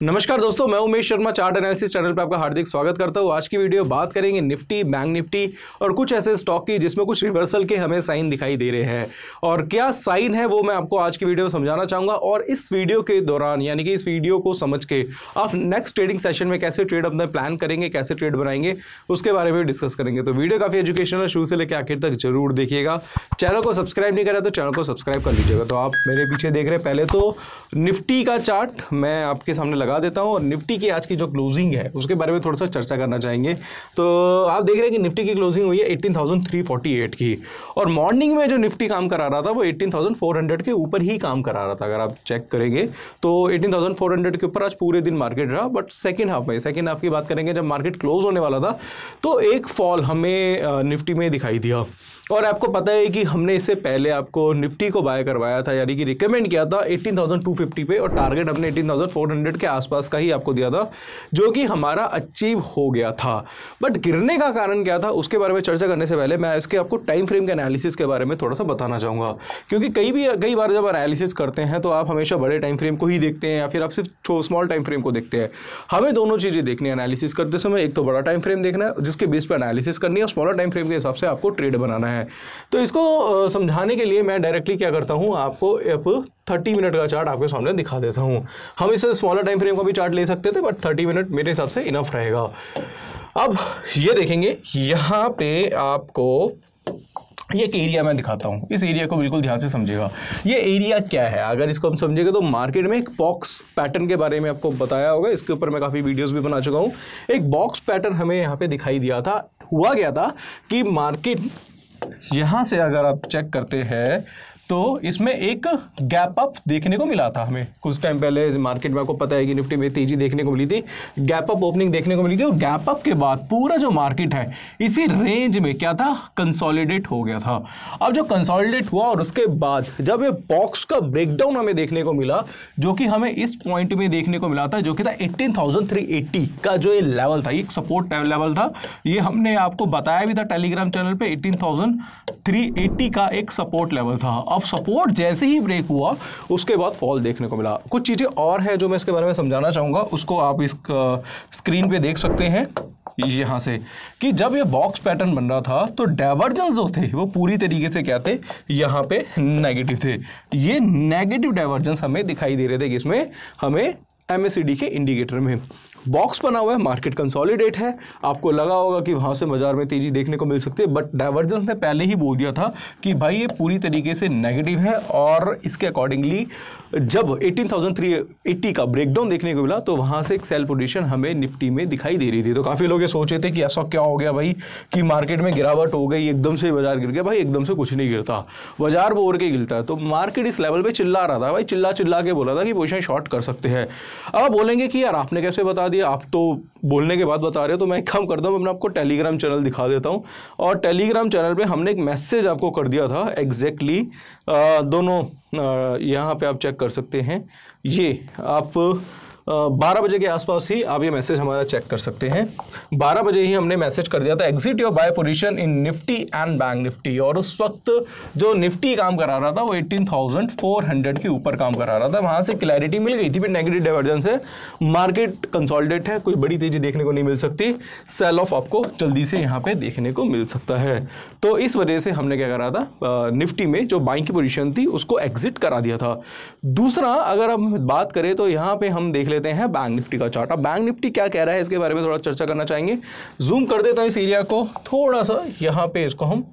नमस्कार दोस्तों, मैं Umesh Sharma chart analysis channel पर आपका हार्दिक स्वागत करता हूं। आज की वीडियो बात करेंगे निफ्टी, बैंक निफ्टी और कुछ ऐसे स्टॉक की जिसमें कुछ रिवर्सल के हमें साइन दिखाई दे रहे हैं और क्या साइन है वो मैं आपको आज की वीडियो में समझाना चाहूँगा। और इस वीडियो के दौरान यानी कि इस वीडियो को समझ के आप नेक्स्ट ट्रेडिंग सेशन में कैसे ट्रेड अपना प्लान करेंगे, कैसे ट्रेड बनाएंगे, उसके बारे में डिस्कस करेंगे। तो वीडियो काफ़ी एजुकेशनल, शुरू से लेकर आखिर तक जरूर देखिएगा। चैनल को सब्सक्राइब नहीं करा तो चैनल को सब्सक्राइब कर लीजिएगा। तो आप मेरे पीछे देख रहे हैं, पहले तो निफ्टी का चार्ट मैं आपके सामने लगा देता हूँ और निफ्टी की आज की जो क्लोजिंग है उसके बारे में थोड़ा सा चर्चा करना चाहेंगे। तो आप देख रहे हैं कि निफ्टी की क्लोजिंग हुई है 18,348 की और मॉर्निंग में जो निफ्टी काम करा रहा था वो 18,400 के ऊपर ही काम करा रहा था। अगर आप चेक करेंगे तो 18,400 के ऊपर आज पूरे दिन मार्केट रहा। बट सेकेंड हाफ की बात करेंगे, जब मार्केट क्लोज होने वाला था तो एक फॉल हमें निफ्टी में दिखाई दिया। और आपको पता है कि हमने इससे पहले आपको निफ्टी को बाय करवाया था, यानी कि रिकमेंड किया था 18,250 पे और टारगेट हमने 18,400 के आसपास का ही आपको दिया था, जो कि हमारा अचीव हो गया था। बट गिरने का कारण क्या था उसके बारे में चर्चा करने से पहले मैं इसके आपको टाइम फ्रेम के एनालिसिस के बारे में थोड़ा सा बताना चाहूँगा। क्योंकि कई बार जब एनालिसिस करते हैं तो आप हमेशा बड़े टाइम फ्रेम को ही देखते हैं या फिर आप सिर्फ स्मॉल टाइम फ्रेम को देखते हैं। हमें दोनों चीज़ें देखनी है एनालिसिस करते समय। एक तो बड़ा टाइम फ्रेम देखना है जिसके बेस पर एनालिसिस करनी है और स्मॉलर टाइम फ्रेम के हिसाब से आपको ट्रेड बनाना है। तो इसको समझाने के लिए मैं डायरेक्टली क्या करता हूं, आपको अब 30 मिनट का चार्ट आपके सामने दिखा देता हूं। हम इसे स्मॉलर टाइम फ्रेम का भी चार्ट ले सकते थे बट 30 मिनट मेरे हिसाब से इनफ रहेगा। अब ये देखेंगे, यहाँ पे आपको ये एक एरिया मैं दिखाता हूँ। इस एरिया को बिल्कुल ध्यान से समझिएगा। ये एरिया क्या है, अगर इसको हम समझेंगे तो मार्केट में एक बॉक्स पैटर्न के बारे में आपको बताया होगा। इसके ऊपर मैं काफ़ी वीडियोस भी बना चुका हूँ। एक बॉक्स पैटर्न हमें यहाँ पे दिखाई दिया था। हुआ गया था कि मार्केट यहाँ से अगर आप चेक करते हैं तो इसमें एक गैप अप देखने को मिला था हमें कुछ टाइम पहले। मार्केट में आपको पता है कि निफ्टी में तेजी देखने को मिली थी, गैप अप ओपनिंग देखने को मिली थी और गैप अप के बाद पूरा जो मार्केट है इसी रेंज में क्या था, कंसोलिडेट हो गया था। अब जब कंसोलिडेट हुआ और उसके बाद जब ये बॉक्स का ब्रेकडाउन हमें देखने को मिला, जो कि हमें इस पॉइंट में देखने को मिला था, जो कि था 18,380 का जो ये लेवल था, एक सपोर्ट लेवल था। ये हमने आपको बताया भी था टेलीग्राम चैनल पे, 18,380 का एक सपोर्ट लेवल था। अब सपोर्ट जैसे ही ब्रेक हुआ उसके बाद फॉल देखने को मिला। कुछ चीज़ें और है जो मैं इसके बारे में समझाना चाहूँगा, उसको आप इस स्क्रीन पे देख सकते हैं यहाँ से, कि जब ये बॉक्स पैटर्न बन रहा था तो डाइवर्जेंस जो थे वो पूरी तरीके से क्या थे, यहाँ पे नेगेटिव थे। ये नेगेटिव डाइवर्जेंस हमें दिखाई दे रहे थे किसमें, हमें MACD के इंडिकेटर में। बॉक्स बना हुआ है, मार्केट कंसोलिडेट है, आपको लगा होगा कि वहाँ से बाजार में तेजी देखने को मिल सकती है। बट डाइवर्जेंस ने पहले ही बोल दिया था कि भाई ये पूरी तरीके से नेगेटिव है और इसके अकॉर्डिंगली जब 18,380 का ब्रेकडाउन देखने को मिला तो वहाँ से एक सेल पोजीशन हमें निफ्टी में दिखाई दे रही थी। तो काफ़ी लोग ये सोच रहे थे कि ऐसा क्या हो गया भाई कि मार्केट में गिरावट हो गई, एकदम से बाजार गिर गया। भाई एकदम से कुछ नहीं गिरता, बाजार बोर के गिरता है। तो मार्केट इस लेवल पर चिल्ला रहा था, भाई चिल्ला के बोला था कि पोजीशन शॉर्ट कर सकते हैं। अब आप बोलेंगे कि यार आपने कैसे बता दिया, आप तो बोलने के बाद बता रहे हो। तो मैं एक काम करता हूँ, मैं आपको टेलीग्राम चैनल दिखा देता हूँ। और टेलीग्राम चैनल पे हमने एक मैसेज आपको कर दिया था एग्जैक्टली दोनों, यहाँ पे आप चेक कर सकते हैं। ये आप 12 बजे के आसपास ही आप ये मैसेज हमारा चेक कर सकते हैं। 12 बजे ही हमने मैसेज कर दिया था, exit your buy position in Nifty and bank Nifty. और उस वक्त जो निफ्टी काम करा रहा था वो 18,400 के ऊपर काम करा रहा था। वहाँ से क्लैरिटी मिल गई थी, फिर नेगेटिव डाइवर्जेंस है, मार्केट कंसोलिडेट है, कोई बड़ी तेजी देखने को नहीं मिल सकती, सेल ऑफ आपको जल्दी से यहाँ पे देखने को मिल सकता है। तो इस वजह से हमने क्या करा था, निफ्टी में जो बाइंग की पोजीशन थी उसको एग्जिट करा दिया था। दूसरा अगर हम बात करें तो यहाँ पे हम देख लेते हैं बैंक निफ्टी का चार्ट। अब बैंक निफ्टी क्या कह रहा है इसके बारे में थोड़ा चर्चा करना चाहेंगे। जूम कर देता हूं इस एरिया को थोड़ा सा, यहाँ पे इसको हम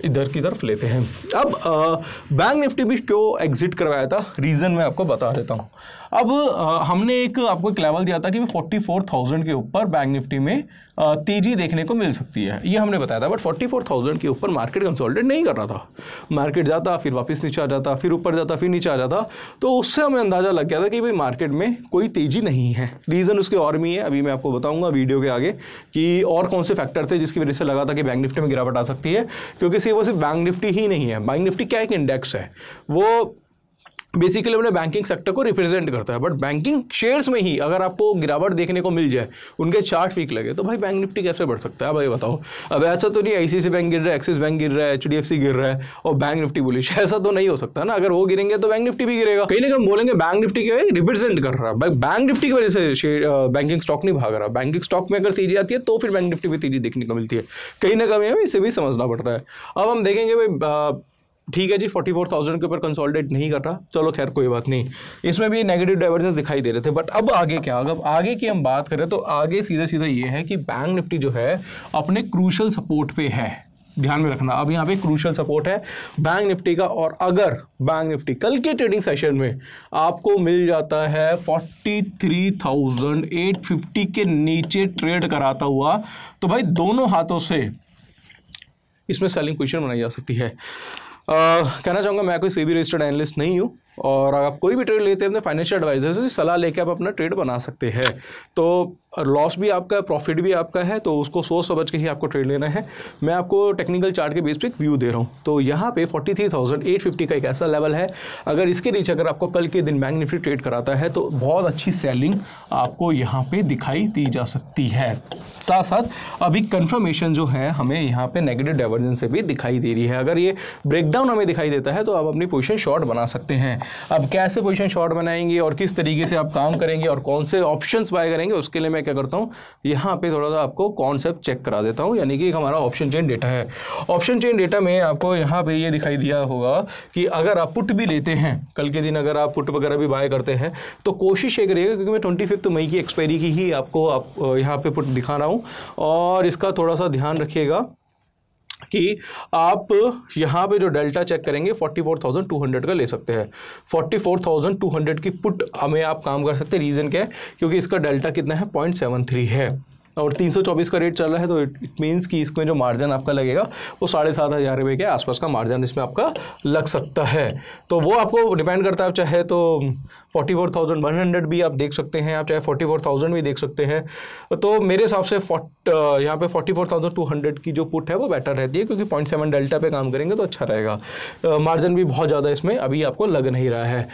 इधर की तरफ लेते हैं। अब बैंक निफ्टी भी क्यों एग्जिट करवाया था, रीज़न मैं आपको बता देता हूँ। अब हमने आपको एक लेवल दिया था कि 44,000 के ऊपर बैंक निफ्टी में तेजी देखने को मिल सकती है, ये हमने बताया था। बट 44,000 के ऊपर मार्केट कंसोलिडेट नहीं कर रहा था। मार्केट जाता फिर वापस नीचे आ जाता, फिर ऊपर जाता फिर नीचे आ जाता। तो उससे हमें अंदाज़ा लग गया था कि भाई मार्केट में कोई तेजी नहीं है। रीज़न उसके और भी है, अभी मैं आपको बताऊंगा वीडियो के आगे कि और कौन से फैक्टर थे जिसकी वजह से लगा था कि बैंक निफ्टी में गिरावट आ सकती है। क्योंकि वो सिर्फ बैंक निफ्टी ही नहीं है, बैंक निफ्टी क्या एक इंडेक्स है, वो बेसिकली अपने बैंकिंग सेक्टर को रिप्रेजेंट करता है। बट बैंकिंग शेयर्स में ही अगर आपको गिरावट देखने को मिल जाए, उनके चार्ट वीक लगे, तो भाई बैंक निफ्टी कैसे बढ़ सकता है? भाई बताओ। अब ऐसा तो नहीं ICICI बैंक गिर रहा है, एक्सिस बैंक गिर रहा है, HDFC गिर रहा है और बैंक निफ्टी बुलिश, ऐसा तो नहीं हो सकता ना। अगर वो गिरेंगे तो बैंक निफ्टी भी गिरेगा। कहीं ना कहीं बोलेंगे बैंक निफ्टी के रिप्रेजेंट कर रहा है, बैंक निफ्टी की वजह से बैंकिंग स्टॉक नहीं भाग रहा। बैंकिंग स्टॉक में अगर तेजी आती है तो फिर बैंक निफ्टी में तेजी देखने को मिलती है। कहीं ना कहीं हमें इसे भी समझना पड़ता है। अब हम देखेंगे भाई, ठीक है जी, 44,000 के ऊपर कंसोलिडेट नहीं कर रहा, चलो खैर कोई बात नहीं, इसमें भी नेगेटिव डाइवर्जेंस दिखाई दे रहे थे। बट अब आगे क्या? अगर आगे की हम बात करें तो आगे सीधा सीधा ये है कि बैंक निफ्टी जो है अपने क्रूशल सपोर्ट पे है, ध्यान में रखना। अब यहाँ पे क्रूशल सपोर्ट है बैंक निफ्टी का, और अगर बैंक निफ्टी कल के ट्रेडिंग सेशन में आपको मिल जाता है 43,850 के नीचे ट्रेड कराता हुआ, तो भाई दोनों हाथों से इसमें सेलिंग पोजीशन बनाई जा सकती है। कहना चाहूँगा मैं कोई सेबी रजिस्टर्ड एनालिस्ट नहीं हूँ, और आप कोई भी ट्रेड लेते हैं अपने फाइनेंशियल एडवाइजर से सलाह लेके आप अपना ट्रेड बना सकते हैं। तो लॉस भी आपका, प्रॉफिट भी आपका है, तो उसको सोच समझ के ही आपको ट्रेड लेना है। मैं आपको टेक्निकल चार्ट के बेस पे एक व्यू दे रहा हूँ। तो यहाँ पे 43,850 का एक ऐसा लेवल है, अगर इसके नीचे अगर आपको कल के दिन बैंक निफ्टी ट्रेड कराता है तो बहुत अच्छी सेलिंग आपको यहाँ पे दिखाई दी जा सकती है। साथ साथ अभी कंफर्मेशन जो है हमें यहाँ पे नेगेटिव डाइवर्जेंस से भी दिखाई दे रही है। अगर ये ब्रेकडाउन हमें दिखाई देता है तो आप अपनी पोजीशन शॉर्ट बना सकते हैं। अब कैसे पोजीशन शॉर्ट बनाएंगे और किस तरीके से आप काम करेंगे और कौन से ऑप्शंस बाय करेंगे, उसके लिए मैं क्या करता हूँ, यहाँ पे थोड़ा सा आपको कॉन्सेप्ट चेक करा देता हूँ। यानी कि हमारा ऑप्शन चेन डेटा है। ऑप्शन चेन डेटा में आपको यहाँ पे ये दिखाई दिया होगा कि अगर आप पुट भी लेते हैं कल के दिन, अगर आप पुट वगैरह भी बाय करते हैं तो कोशिश ये करिएगा, क्योंकि मैं 25 मई की एक्सपायरी की ही आपको यहाँ पे पुट दिखा रहा हूँ, और इसका थोड़ा सा ध्यान रखिएगा कि आप यहाँ पे जो डेल्टा चेक करेंगे 44,200 का ले सकते हैं। 44,200 की पुट हमें आप काम कर सकते हैं। रीज़न क्या है? क्योंकि इसका डेल्टा कितना है? 0.73 है, और 324 का रेट चल रहा है, तो इट मीन्स कि इसमें जो मार्जिन आपका लगेगा वो 7,500 रुपये के आसपास का मार्जिन इसमें आपका लग सकता है। तो वो आपको डिपेंड करता है, आप चाहे तो 44,100 भी आप देख सकते हैं, आप चाहे 44,000 भी देख सकते हैं। तो मेरे हिसाब से यहाँ पे 44,200 की जो पुट है वो बेटर रहती है, क्योंकि 0.7 डेल्टा पे काम करेंगे तो अच्छा रहेगा। मार्जिन भी बहुत ज़्यादा इसमें अभी आपको लग नहीं रहा है।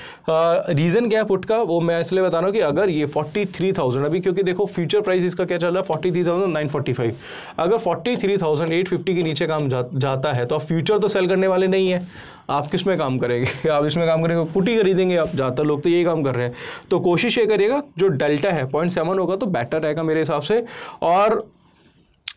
रीज़न क्या है पुट का, वो मैं इसलिए बता रहा हूँ कि अगर ये 43,000 अभी, क्योंकि देखो फ्यूचर प्राइस इसका क्या चल रहा है 43,945, अगर 43,850 के नीचे काम जाता है तो आप फ्यूचर तो सेल करने वाले नहीं है, आप किस में काम करेंगे? आप इसमें काम करेंगे, पुट ही खरीदेंगे आप, ज़्यादातर लोग तो यही काम कर रहे हैं। तो कोशिश ये करिएगा जो डेल्टा है 0.7 होगा तो बेटर रहेगा मेरे हिसाब से। और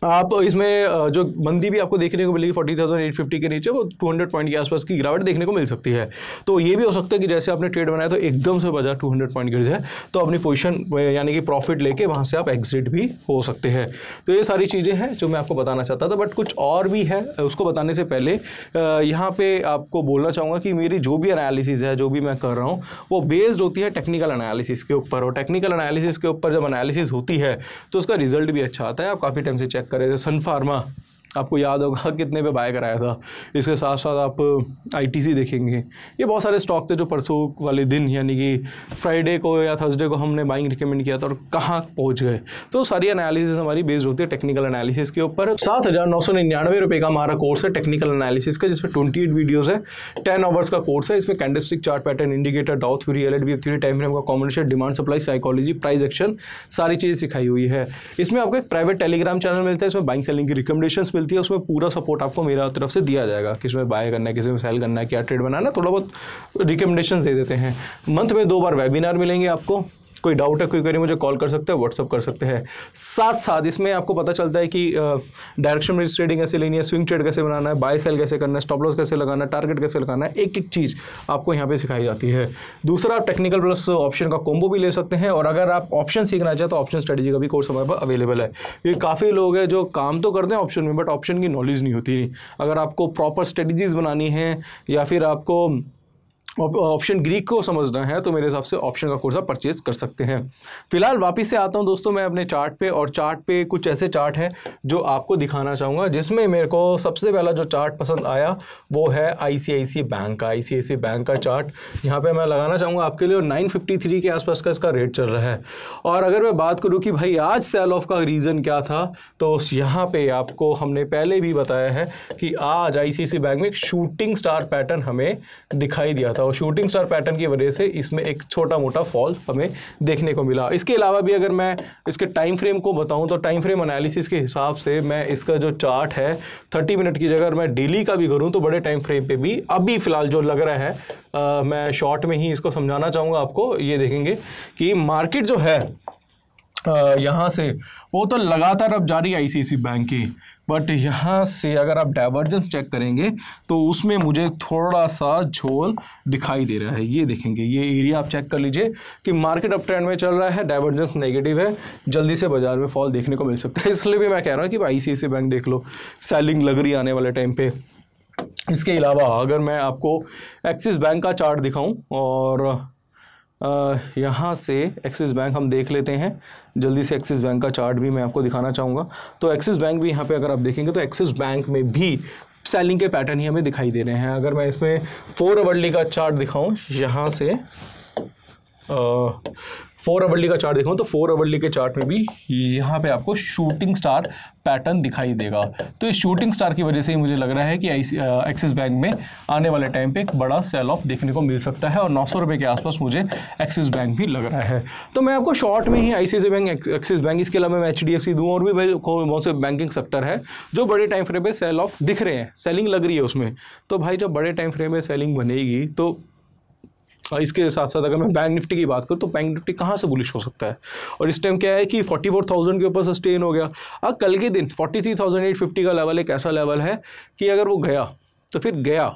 आप इसमें जो मंदी भी आपको देखने को मिलेगी 40,850 के नीचे, वो 200 पॉइंट के आसपास की गिरावट देखने को मिल सकती है। तो ये भी हो सकता है कि जैसे आपने ट्रेड बनाया तो एकदम से बाजार 200 पॉइंट गिर जाए, तो अपनी पोजीशन यानी कि प्रॉफिट लेके वहाँ से आप एग्जिट भी हो सकते हैं। तो ये सारी चीज़ें हैं जो मैं आपको बताना चाहता था। बट कुछ और भी है, उसको बताने से पहले यहाँ पे आपको बोलना चाहूँगा कि मेरी जो भी एनालिसिस है, जो भी मैं कर रहा हूँ, वो बेस्ड होती है टेक्निकल एनालिसिस के ऊपर, और टेक्निकल एनालिसिस के ऊपर जब एनालिसिस होती है तो उसका रिजल्ट भी अच्छा आता है। आप काफ़ी टाइम से चेक करें, सन फार्मा आपको याद होगा कितने पे बाय कराया था। इसके साथ साथ आप ITC देखेंगे, ये बहुत सारे स्टॉक थे जो परसों वाले दिन यानी कि फ्राइडे को या थर्सडे को हमने बाइंग रिकमेंड किया था और कहाँ पहुँच गए। तो सारी एनालिसिस हमारी बेस्ड होती है टेक्निकल एनालिसिस के ऊपर। 7,999 रुपये का हमारा कोर्स है टेक्निकल एनालिसिस का, जिसमें 28 वीडियोज़ है, 10 आवर्स का कोर्स है। इसमें candlestick, chart pattern, indicator, Dow theory, LHD theory, time frame का combination, demand supply, psychology, price action, सारी चीज़ें सिखाई हुई है। इसमें आपको एक प्राइवेट टेलीग्राम चैनल मिलता है, इसमें बाइंग सेलिंग की रिकमेंडेशंस मिलती है, उसमें पूरा सपोर्ट आपको मेरा तरफ से दिया जाएगा, किस में बाय करना है, किस में सेल करना है, क्या ट्रेड बनाना है, थोड़ा बहुत रिकमेंडेशंस दे देते हैं। मंथ में 2 बार वेबिनार मिलेंगे आपको। कोई डाउट है, कोई करिए, मुझे कॉल कर सकते हैं, व्हाट्सअप कर सकते हैं। साथ साथ इसमें आपको पता चलता है कि डायरेक्शन बेस्ड ट्रेडिंग कैसे लेनी है, स्विंग ट्रेड कैसे बनाना है, बाय सेल कैसे करना है, स्टॉप लॉस कैसे लगाना है, टारगेट कैसे लगाना है, एक एक चीज़ आपको यहाँ पे सिखाई जाती है। दूसरा, आप टेक्निकल प्लस ऑप्शन का कॉम्बो भी ले सकते हैं, और अगर आप ऑप्शन सीखना चाहें तो ऑप्शन स्ट्रेटेजी का भी कोर्स हमारे पास अवेलेबल है। ये काफ़ी लोग हैं जो काम तो करते हैं ऑप्शन में, बट ऑप्शन की नॉलेज नहीं होती। अगर आपको प्रॉपर स्ट्रेटेजीज बनानी है या फिर आपको ऑप्शन ग्रीक को समझना है तो मेरे हिसाब से ऑप्शन का कोर्स आप परचेज कर सकते हैं। फिलहाल वापस से आता हूं दोस्तों मैं अपने चार्ट पे, और चार्ट पे कुछ ऐसे चार्ट हैं जो आपको दिखाना चाहूँगा, जिसमें मेरे को सबसे पहला जो चार्ट पसंद आया वो है ICICI बैंक का। ICICI बैंक का चार्ट यहाँ पे मैं लगाना चाहूँगा आपके लिए, 953 के आसपास का इसका रेट चल रहा है। और अगर मैं बात करूँ कि भाई आज सेल ऑफ का रीज़न क्या था, तो यहाँ पे आपको हमने पहले भी बताया है कि आज ICICI बैंक में एक शूटिंग स्टार पैटर्न हमें दिखाई दिया था। था और शूटिंग स्टार पैटर्न की वजह से इसमें एक छोटा मोटा फॉल हमें देखने को मिला। इसके अलावा भी अगर मैं इसके टाइम फ्रेम को बताऊं तो टाइम फ्रेम एनालिसिस के हिसाब से मैं इसका जो चार्ट है 30 मिनट की जगह मैं डेली का भी करूं तो बड़े टाइम फ्रेम पे भी अभी फ़िलहाल जो लग रहा है मैं शॉर्ट में ही इसको समझाना चाहूँगा आपको। ये देखेंगे कि मार्केट जो है यहाँ से वो तो लगातार अब जारी आईसीआईसी बैंक की, बट यहाँ से अगर आप डाइवर्जेंस चेक करेंगे तो उसमें मुझे थोड़ा सा झोल दिखाई दे रहा है। ये देखेंगे, ये एरिया आप चेक कर लीजिए कि मार्केट अप ट्रेंड में चल रहा है, डाइवर्जेंस नेगेटिव है, जल्दी से बाजार में फॉल देखने को मिल सकता है। इसलिए भी मैं कह रहा हूँ कि आईसीआईसी बैंक देख लो, सेलिंग लग रही आने वाले टाइम पे। इसके अलावा अगर मैं आपको एक्सिस बैंक का चार्ट दिखाऊँ और यहाँ से एक्सिस बैंक हम देख लेते हैं, जल्दी से एक्सिस बैंक का चार्ट भी मैं आपको दिखाना चाहूँगा। तो एक्सिस बैंक भी यहाँ पे अगर आप देखेंगे तो एक्सिस बैंक में भी सेलिंग के पैटर्न ही हमें दिखाई दे रहे हैं। अगर मैं इसमें 4 आवरली का चार्ट दिखाऊँ, यहाँ से 4 आवरली का चार्ट दिखाऊँ तो 4 आवरली के चार्ट में भी यहाँ पे आपको शूटिंग स्टार पैटर्न दिखाई देगा। तो इस शूटिंग स्टार की वजह से ही मुझे लग रहा है कि एक्सिस बैंक में आने वाले टाइम पे एक बड़ा सेल ऑफ देखने को मिल सकता है और 900 रुपये के आसपास मुझे एक्सिस बैंक भी लग रहा है। तो मैं आपको शॉर्ट में ही आईसीआईसी बैंक, एक्सिस बैंक, इसके अलावा मैं HDFC दूँ और भी बहुत से बैंकिंग सेक्टर है जो बड़े टाइम फ्रेम पे सेल ऑफ दिख रहे हैं, सेलिंग लग रही है उसमें। तो भाई जब बड़े टाइम फ्रेम में सेलिंग बनेगी तो इसके साथ साथ अगर मैं बैंक निफ्टी की बात करूँ तो बैंक निफ्टी कहाँ से बुलिश हो सकता है, और इस टाइम क्या है कि 44,000 के ऊपर सस्टेन हो गया। अब कल के दिन 43,850 का लेवल एक ऐसा लेवल है कि अगर वो गया तो फिर गया,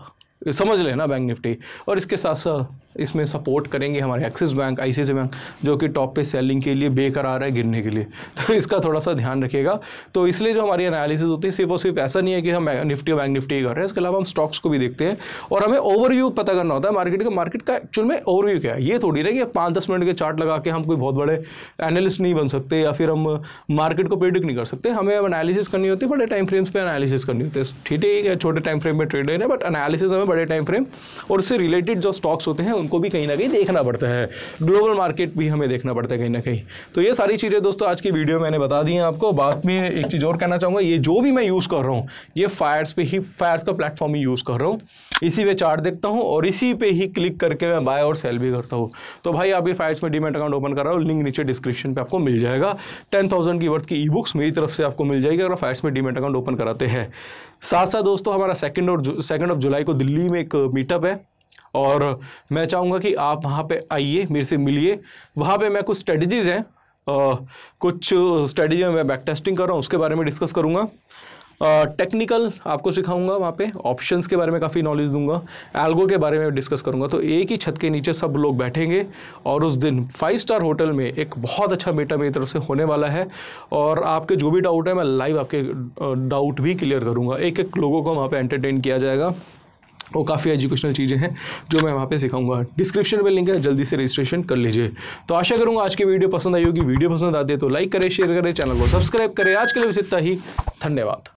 समझ लेना बैंक निफ्टी। और इसके साथ साथ इसमें सपोर्ट करेंगे हमारे एक्सिस बैंक, आईसीआईसी बैंक जो कि टॉप पे सेलिंग के लिए बेकरार है गिरने के लिए, तो इसका थोड़ा सा ध्यान रखिएगा। तो इसलिए जो हमारी एनालिसिस होती है सिर्फ और सिर्फ ऐसा नहीं है कि हम निफ्टी और बैंक निफ्टी कर रहे हैं, इसके अलावा हम स्टॉक्स को भी देखते हैं और हमें ओवरव्यू पता करना होता है मार्केट का। मार्केट का एक्चुअल में ओवरव्यू क्या है, ये थोड़ी ना कि 5-10 मिनट के चार्ट लगा के हम कोई बहुत बड़े एनालिस्ट नहीं बन सकते या फिर हम मार्केट को प्रेडिक्ट नहीं कर सकते। हमें एनालिसिस करनी होती है, बड़े टाइम फ्रेम्स पे एनालिसिस करनी होती है। ठीक है, छोटे टाइम फ्रेम में ट्रेडर है, बट एनालिसिस हमें बड़े टाइम फ्रेम और उससे रिलेटेड जो स्टॉक्स होते हैं उनको भी कहीं ना कहीं देखना पड़ता है, ग्लोबल मार्केट भी हमें देखना पड़ता है कहीं ना कहीं। तो ये सारी चीज़ें दोस्तों आज की वीडियो मैंने बता दी हैं आपको। बाद में एक चीज़ और कहना चाहूँगा, ये जो भी मैं यूज़ कर रहा हूँ ये फायर्स का प्लेटफॉर्म ही यूज़ कर रहा हूँ, इसी पे चार्ट देखता हूँ और इसी पे ही क्लिक करके मैं बाय और सेल भी करता हूँ। तो भाई आप ये फायर्स में डीमैट अकाउंट ओपन कर रहा हूँ, लिंक नीचे डिस्क्रिप्शन पे आपको मिल जाएगा। 10,000 की वर्थ की ई बुक्स मेरी तरफ से आपको मिल जाएगी अगर फायर्स में डीमैट अकाउंट ओपन कराते हैं। साथ साथ दोस्तों हमारा 2 जुलाई को दिल्ली में एक मीटअप है और मैं चाहूँगा कि आप वहाँ पे आइए, मेरे से मिलिए। वहाँ पे मैं कुछ स्ट्रेटजीज़ हैं, कुछ स्ट्रेटजी में मैं बैक टेस्टिंग कर रहा हूँ, उसके बारे में डिस्कस करूँगा। टेक्निकल आपको सिखाऊंगा, वहाँ पे ऑप्शंस के बारे में काफ़ी नॉलेज दूंगा, एल्गो के बारे में डिस्कस करूंगा। तो एक ही छत के नीचे सब लोग बैठेंगे और उस दिन 5 स्टार होटल में एक बहुत अच्छा मीटअप मेरी तरफ से होने वाला है और आपके जो भी डाउट है मैं लाइव आपके डाउट भी क्लियर करूँगा। एक एक लोगों को वहाँ पर एंटरटेन किया जाएगा, वो काफ़ी एजुकेशनल चीज़ें हैं जो मैं वहाँ पे सिखाऊंगा। डिस्क्रिप्शन में लिंक है, जल्दी से रजिस्ट्रेशन कर लीजिए। तो आशा करूँगा आज की वीडियो पसंद आई होगी। वीडियो पसंद आती है तो लाइक करें, शेयर करें, चैनल को सब्सक्राइब करें। आज के लिए बस इतना ही, धन्यवाद।